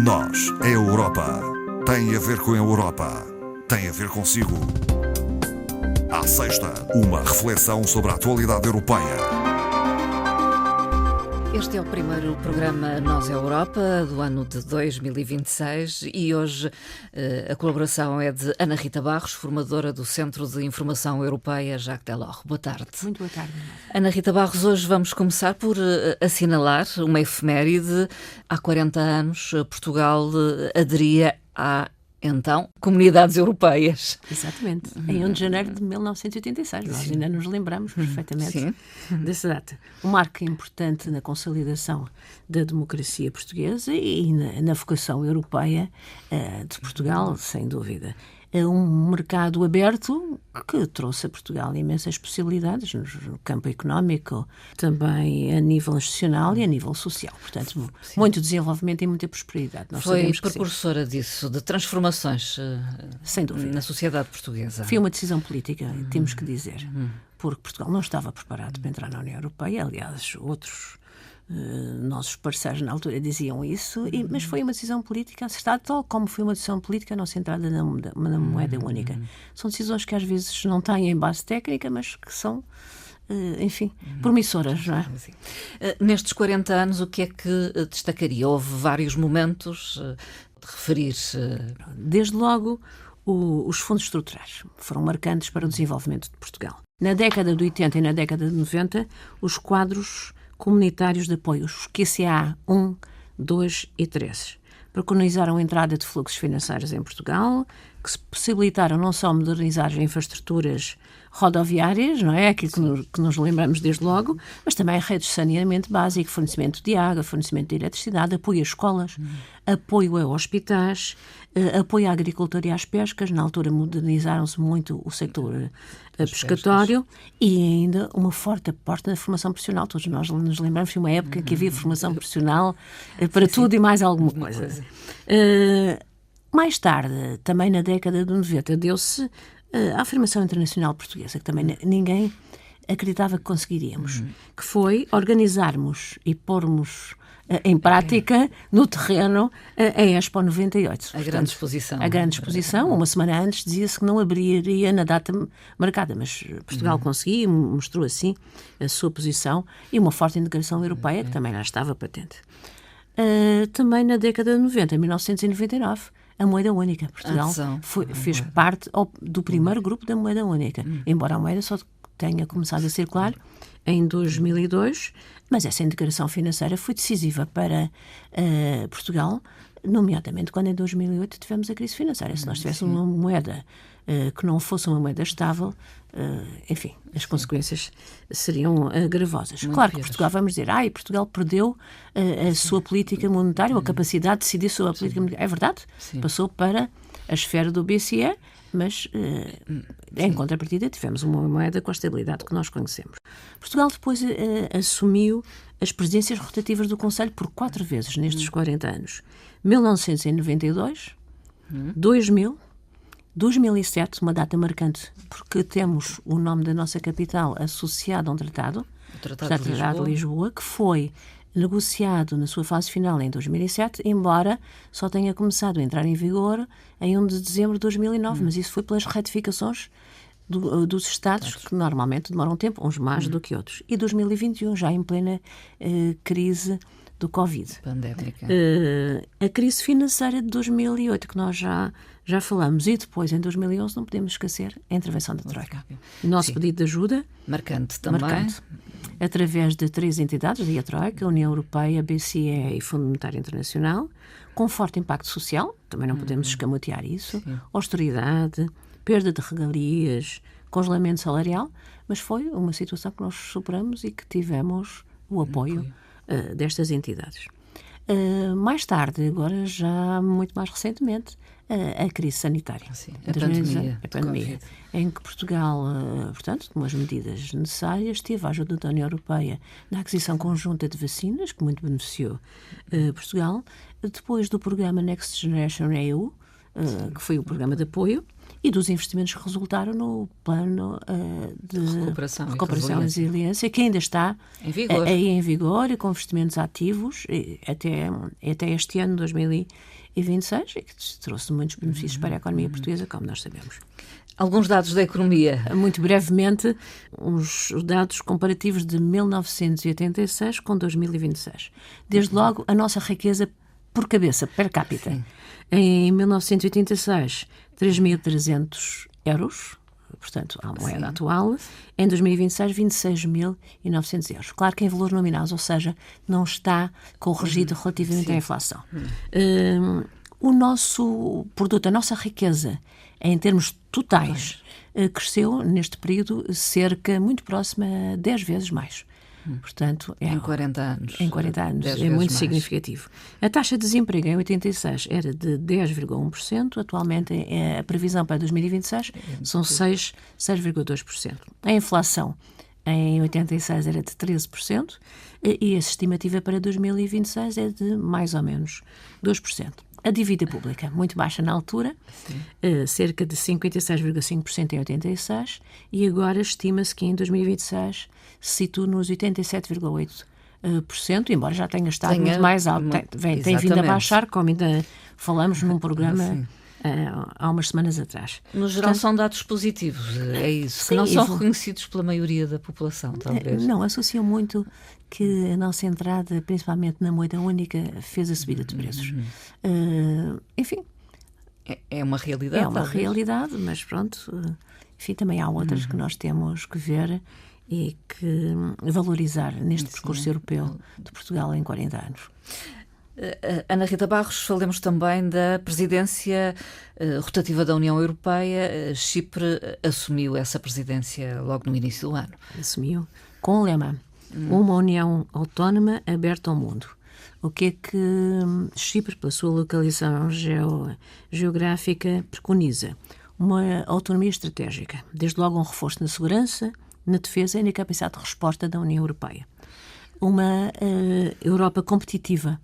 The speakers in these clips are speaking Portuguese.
Nós, a Europa, tem a ver com a Europa, tem a ver consigo. À sexta, uma reflexão sobre a atualidade europeia. Este é o primeiro programa Nós, a Europa, do ano de 2026 e hoje a colaboração é de Ana Rita Barros, formadora do Centro de Informação Europeia Jacques Delors. Boa tarde. Muito boa tarde. Ana Rita Barros, hoje vamos começar por assinalar uma efeméride. Há 40 anos Portugal aderia à então, comunidades europeias. Exatamente. Em 1 de janeiro de 1986. Nós ainda nos lembramos perfeitamente dessa data. Um marco importante na consolidação da democracia portuguesa e na vocação europeia de Portugal, sem dúvida. É um mercado aberto que trouxe a Portugal imensas possibilidades no campo económico, também a nível institucional e a nível social. Portanto, muito desenvolvimento e muita prosperidade. Nós Foi precursora disso, de transformações sem dúvida, na sociedade portuguesa. Foi uma decisão política, temos que dizer, porque Portugal não estava preparado para entrar na União Europeia. Aliás, outros nossos parceiros na altura diziam isso, mas foi uma decisão política acertada, tal como foi uma decisão política a nossa entrada na moeda única. São decisões que às vezes não têm base técnica, mas que são, enfim, promissoras, não é? Nestes 40 anos, o que é que destacaria? Houve vários momentos de referir. Desde logo, os fundos estruturais foram marcantes para o desenvolvimento de Portugal. Na década de 80 e na década de 90, os quadros comunitários de apoio, os QCA 1, 2 e 3, preconizaram a entrada de fluxos financeiros em Portugal, que se possibilitaram não só modernizar as infraestruturas rodoviárias, não é? Aquilo que nos lembramos desde logo, mas também redes de saneamento básico, fornecimento de água, fornecimento de eletricidade, apoio a escolas, apoio a hospitais, apoio à agricultura e às pescas. Na altura modernizaram-se muito o setor pescatório e ainda uma forte aporte na formação profissional. Todos nós nos lembramos de uma época que havia formação profissional para tudo e mais alguma coisa. Mais tarde, também na década de 90, deu-se a afirmação internacional portuguesa, que também ninguém acreditava que conseguiríamos, que foi organizarmos e pormos em prática, no terreno, a Expo 98. A grande exposição. A grande exposição. Uma semana antes dizia-se que não abriria na data marcada, mas Portugal conseguiu, mostrou assim a sua posição e uma forte integração europeia, que também lá estava patente. Também na década de 90, em 1999, a moeda única. Portugal fez parte do primeiro grupo da moeda única, embora a moeda só tenha começado a circular em 2002, mas essa integração financeira foi decisiva para Portugal, nomeadamente quando em 2008 tivemos a crise financeira. Se nós tivéssemos uma moeda que não fosse uma moeda estável, enfim, as consequências seriam gravosas. Muito claro piores. Que Portugal, vamos dizer, Portugal perdeu a sua política monetária, ou a capacidade de decidir sobre a política monetária. É verdade, passou para a esfera do BCE, mas em contrapartida tivemos uma moeda com a estabilidade que nós conhecemos. Portugal depois assumiu as presidências rotativas do Conselho por 4 vezes nestes 40 anos. 1992, 2000, 2007, uma data marcante, porque temos o nome da nossa capital associado a um tratado, o Tratado de Lisboa, que foi negociado na sua fase final em 2007, embora só tenha começado a entrar em vigor em 1 de dezembro de 2009, mas isso foi pelas ratificações dos Estados, que normalmente demoram tempo, uns mais do que outros. E 2021, já em plena crise do Covid. Pandémica. A crise financeira de 2008, que nós já falamos, e depois, em 2011, não podemos esquecer a intervenção da Troika. O nosso pedido de ajuda... Marcante também. Através de 3 entidades, a Troika, a União Europeia, a BCE e Fundo Monetário Internacional, com forte impacto social, também não podemos escamotear isso, austeridade, perda de regalias, congelamento salarial, mas foi uma situação que nós superamos e que tivemos o apoio destas entidades. Mais tarde, agora já muito mais recentemente, a crise sanitária. A pandemia, em que Portugal, portanto, tomou as medidas necessárias, teve a ajuda da União Europeia na aquisição conjunta de vacinas, que muito beneficiou Portugal, depois do programa Next Generation EU, que foi o programa de apoio, e dos investimentos que resultaram no plano de recuperação e resiliência, que ainda está em vigor e com investimentos ativos até este ano, 2026, e que trouxe muitos benefícios para a economia portuguesa, como nós sabemos. Alguns dados da economia. Muito brevemente, os dados comparativos de 1986 com 2026. Desde logo, a nossa riqueza por cabeça, per capita. Sim. Em 1986, 3.300 euros, portanto, a moeda atual. Em 2026, 26.900 euros. Claro que em valores nominais, ou seja, não está corrigido relativamente à inflação. O nosso produto, a nossa riqueza, em termos totais, cresceu neste período muito próxima a 10 vezes mais. Portanto, em 40 anos. Em 40 anos. É muito significativo. A taxa de desemprego em 86 era de 10,1%. Atualmente, a previsão para 2026 são 6,2%. A inflação em 86 era de 13% e a estimativa para 2026 é de mais ou menos 2%. A dívida pública, muito baixa na altura, cerca de 56,5% em 86, e agora estima-se que em 2026 se situa nos 87,8%, embora já tenha estado muito mais alto. Tem vindo a baixar, como ainda falamos num programa há umas semanas atrás. No geral, são dados positivos, é isso, sim, que não são reconhecidos pela maioria da população, talvez. Não, associam muito que a nossa entrada, principalmente na moeda única, fez a subida de preços. Enfim. É uma realidade. É uma realidade, mas pronto, enfim, também há outras que nós temos que ver e que valorizar neste percurso europeu de Portugal em 40 anos. Ana Rita Barros, falemos também da presidência rotativa da União Europeia. Chipre assumiu essa presidência logo no início do ano. Assumiu com o lema uma União autónoma aberta ao mundo. O que é que Chipre, pela sua localização geográfica, preconiza? Uma autonomia estratégica, desde logo um reforço na segurança, na defesa e na capacidade de resposta da União Europeia. Uma Europa competitiva,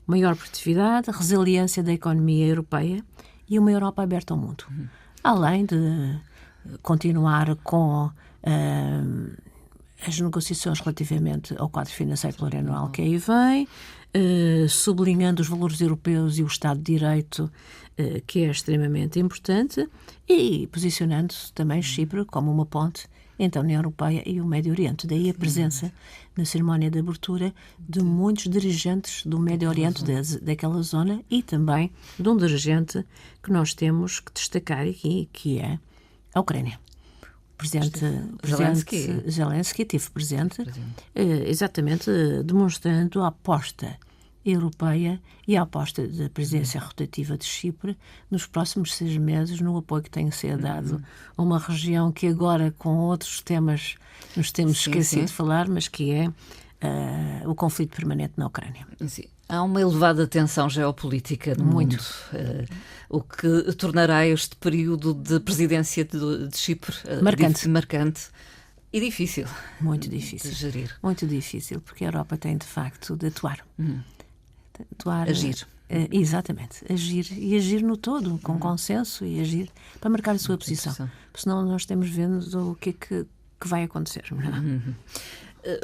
maior produtividade, resiliência da economia europeia e uma Europa aberta ao mundo. Além de continuar com as negociações relativamente ao quadro financeiro plurianual que aí vem, sublinhando os valores europeus e o Estado de Direito, que é extremamente importante, e posicionando-se também Chipre como uma ponte entre a União Europeia e o Médio Oriente. Daí a presença na cerimónia de abertura de muitos dirigentes do Médio Oriente, daquela zona, e também de um dirigente que nós temos que destacar aqui, que é a Ucrânia. O presidente Zelensky esteve presente, exatamente demonstrando a aposta europeia e a aposta da presidência rotativa de Chipre nos próximos 6 meses, no apoio que tem a ser dado a uma região que agora, com outros temas, nos temos esquecido de falar, mas que é o conflito permanente na Ucrânia. Sim. Há uma elevada tensão geopolítica no mundo, o que tornará este período de presidência de Chipre marcante e difícil. Muito difícil. De gerir. Muito difícil, porque a Europa tem, de facto, de atuar. Agir. Exatamente. Agir no todo, com consenso, e agir para marcar a sua posição. Porque senão nós temos vendo o que é que vai acontecer.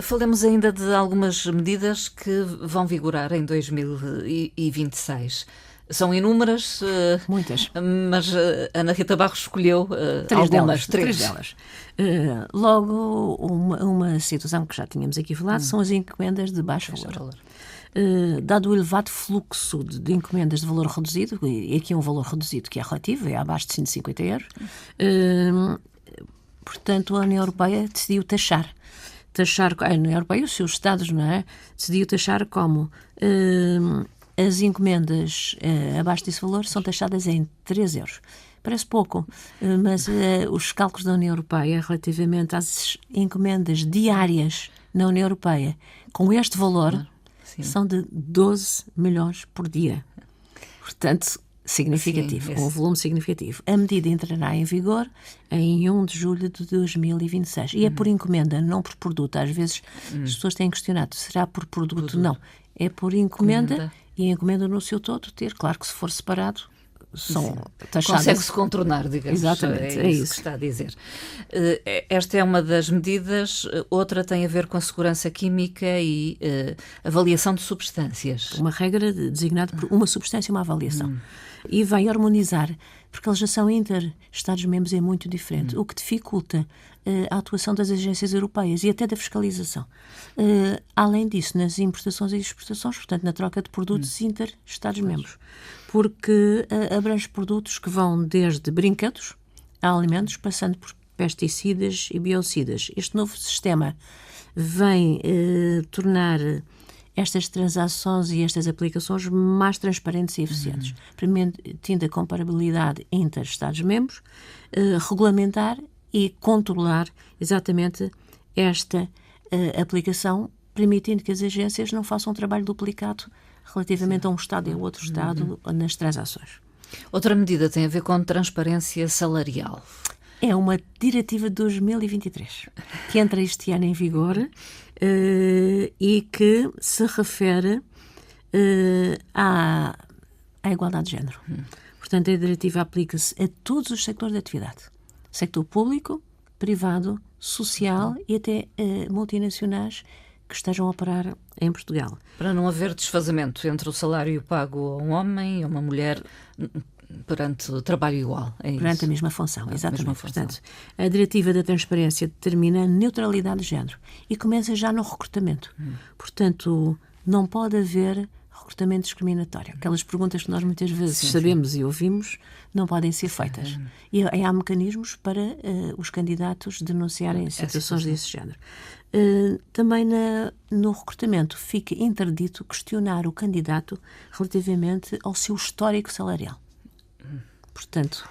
Falemos ainda de algumas medidas que vão vigorar em 2026. São inúmeras. Muitas. Mas Ana Rita Barros escolheu três delas. Logo, uma situação que já tínhamos aqui falado são as encomendas de baixo valor. Dado o elevado fluxo de encomendas de valor reduzido, e aqui é um valor reduzido que é relativo, é abaixo de 150 euros, portanto, a União Europeia decidiu taxar a União Europeia e os seus Estados, decidiu taxar como as encomendas abaixo desse valor são taxadas em 3 euros. Parece pouco, mas os cálculos da União Europeia relativamente às encomendas diárias na União Europeia com este valor são de 12 milhões por dia. Portanto, significativo, um volume significativo. A medida entrará em vigor em 1 de julho de 2026. E é por encomenda, não por produto. Às vezes as pessoas têm questionado, será por produto? Não. É por encomenda, e a encomenda no seu todo claro que se for separado, são taxadas. Consegue-se contornar, digamos. Exatamente, é isso que está a dizer. Esta é uma das medidas, outra tem a ver com a segurança química e avaliação de substâncias. Uma regra designada por uma substância e uma avaliação. E vai harmonizar, porque a legislação inter-Estados-membros é muito diferente, o que dificulta a atuação das agências europeias e até da fiscalização. Além disso, nas importações e exportações, portanto, na troca de produtos inter-Estados-membros, porque abrange produtos que vão desde brinquedos a alimentos, passando por pesticidas e biocidas. Este novo sistema vem tornar estas transações e estas aplicações mais transparentes e eficientes, permitindo a comparabilidade entre Estados-membros, regulamentar e controlar exatamente esta aplicação, permitindo que as agências não façam um trabalho duplicado relativamente a um Estado e a outro Estado nas transações. Outra medida tem a ver com transparência salarial. É uma diretiva de 2023, que entra este ano em vigor e que se refere à igualdade de género. Portanto, a diretiva aplica-se a todos os sectores de atividade. Sector público, privado, social e até multinacionais que estejam a operar em Portugal. Para não haver desfazamento entre o salário pago a um homem e a uma mulher perante o trabalho igual. Perante a mesma função, exatamente. Mesma função. Portanto, a diretiva da transparência determina a neutralidade de género e começa já no recrutamento. Portanto, não pode haver recrutamento discriminatório. Aquelas perguntas que nós muitas vezes sabemos e ouvimos não podem ser feitas. E há mecanismos para os candidatos denunciarem situações desse género. Também no recrutamento fica interdito questionar o candidato relativamente ao seu histórico salarial. Portanto,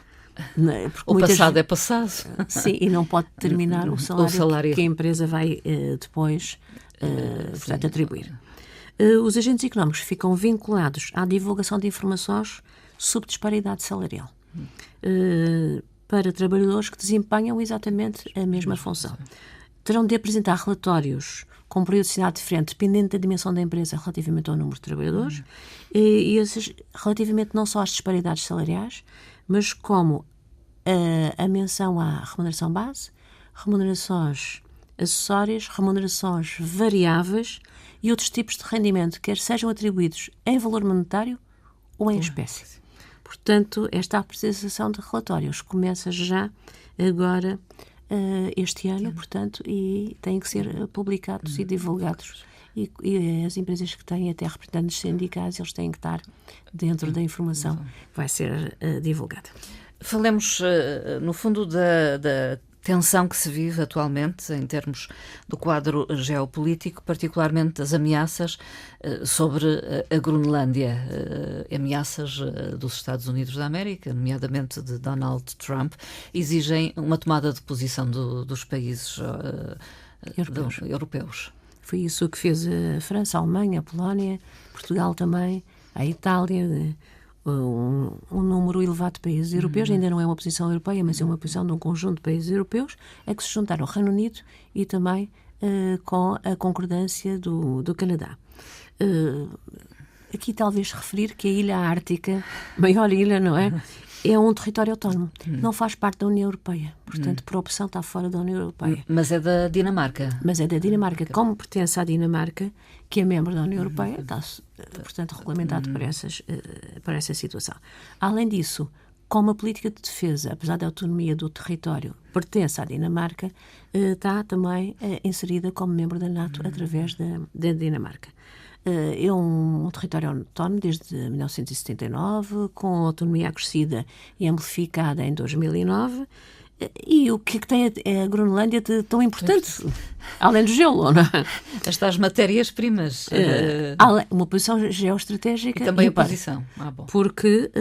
o passado é passado. Sim, e não pode determinar o salário que a empresa vai depois portanto, atribuir. Os agentes económicos ficam vinculados à divulgação de informações sobre disparidade salarial para trabalhadores que desempenham exatamente a mesma função. Terão de apresentar relatórios com periodicidade diferente, dependendo da dimensão da empresa relativamente ao número de trabalhadores, e esses, relativamente não só às disparidades salariais, mas como a menção à remuneração base, remunerações acessórias, remunerações variáveis e outros tipos de rendimento, quer sejam atribuídos em valor monetário ou em espécie. Portanto, esta apresentação de relatórios começa já agora este ano, portanto, e têm que ser publicados e divulgados. E as empresas que têm até representantes sindicais, eles têm que estar dentro da informação que vai ser divulgada. Falemos, no fundo, da tensão que se vive atualmente em termos do quadro geopolítico, particularmente das ameaças sobre a Groenlândia, ameaças dos Estados Unidos da América, nomeadamente de Donald Trump, exigem uma tomada de posição dos países europeus. Foi isso que fez a França, a Alemanha, a Polónia, Portugal também, a Itália, um número elevado de países europeus, ainda não é uma posição europeia, mas é uma posição de um conjunto de países europeus, é que se juntaram ao Reino Unido e também com a concordância do Canadá. Aqui talvez referir que a Ilha Ártica, maior ilha, não é? É um território autónomo, não faz parte da União Europeia, portanto, por opção está fora da União Europeia. Mas é da Dinamarca. Mas é da Dinamarca. Como pertence à Dinamarca, que é membro da União Europeia, está, portanto, regulamentado por essa situação. Além disso, como a política de defesa, apesar da autonomia do território, pertence à Dinamarca, está também inserida como membro da NATO através da Dinamarca. É um território autónomo desde 1979, com autonomia acrescida e amplificada em 2009. E o que tem a Groenlândia de tão importante? Além do gelo, não é? Estas matérias-primas. Uma posição geoestratégica. E também a posição. Porque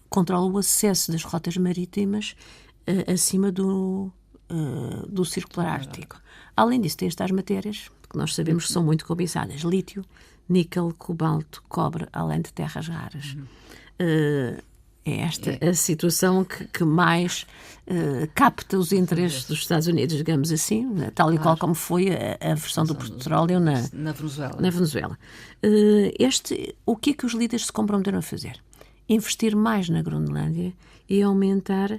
controla o acesso das rotas marítimas acima do Círculo Ártico. Além disso, tem estas matérias que nós sabemos que são muito cobiçadas: lítio, níquel, cobalto, cobre, além de terras raras. É esta a situação que mais capta os interesses dos Estados Unidos, digamos assim, tal e qual como foi a versão do petróleo na Venezuela. O que é que os líderes se comprometeram a fazer? investir mais na Groenlândia e aumentar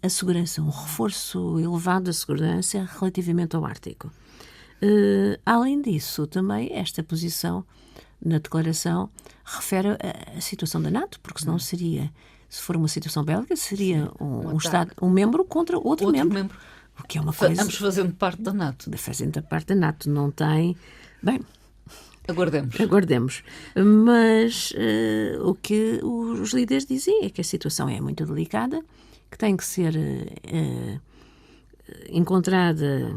a segurança, um reforço elevado da segurança relativamente ao Ártico. Além disso, também esta posição na declaração refere a situação da NATO, porque senão seria, se for uma situação bélica, seria um Estado, um membro contra outro membro. O que é uma coisa... Ambos fazendo parte da NATO. Fazendo parte da NATO, não tem... Bem... Aguardemos. Mas o que os líderes dizem é que a situação é muito delicada, que tem que ser encontrada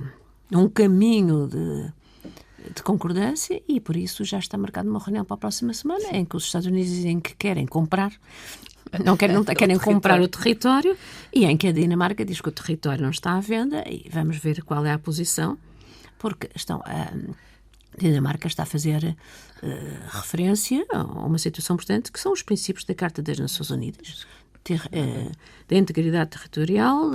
um caminho de concordância e, por isso, já está marcada uma reunião para a próxima semana em que os Estados Unidos dizem que querem comprar, não querem comprar o território, e em que a Dinamarca diz que o território não está à venda, e vamos ver qual é a posição, porque a Dinamarca está a fazer referência a uma situação importante que são os princípios da Carta das Nações Unidas, da integridade territorial,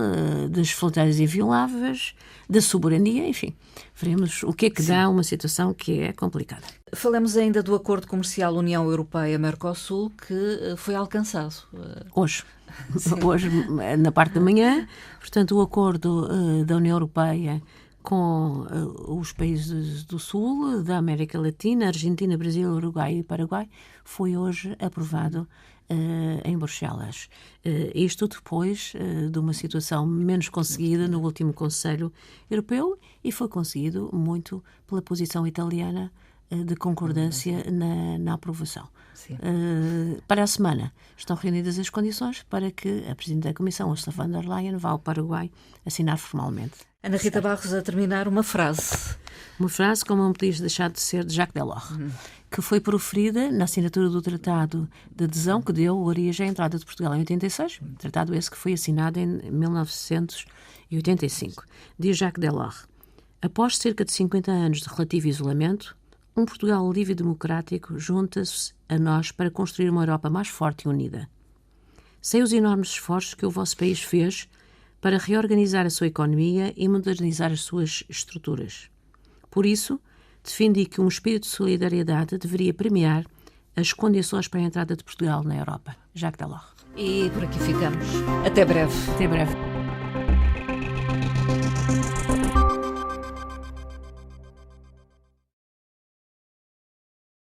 das fronteiras invioláveis, da soberania, enfim. Veremos o que é que dá uma situação que é complicada. Falamos ainda do acordo comercial União Europeia-Mercosul que foi alcançado. Hoje, na parte da manhã, portanto, o acordo da União Europeia com os países do Sul, da América Latina, Argentina, Brasil, Uruguai e Paraguai, foi hoje aprovado em Bruxelas. Isto depois de uma situação menos conseguida no último Conselho Europeu, e foi conseguido muito pela posição italiana de concordância na aprovação. Para a semana estão reunidas as condições para que a Presidente da Comissão, Ursula von der Leyen, vá ao Paraguai assinar formalmente. Ana Rita Barros, a terminar, uma frase. Uma frase como não podia deixar de ser de Jacques Delors, que foi proferida na assinatura do Tratado de Adesão que deu origem à entrada de Portugal em 86, tratado esse que foi assinado em 1985. Diz Jacques Delors: após cerca de 50 anos de relativo isolamento, um Portugal livre e democrático junta-se a nós para construir uma Europa mais forte e unida. Sei os enormes esforços que o vosso país fez para reorganizar a sua economia e modernizar as suas estruturas. Por isso, defendi que um espírito de solidariedade deveria premiar as condições para a entrada de Portugal na Europa. Jacques Delors. E por aqui ficamos. Até breve. Até breve.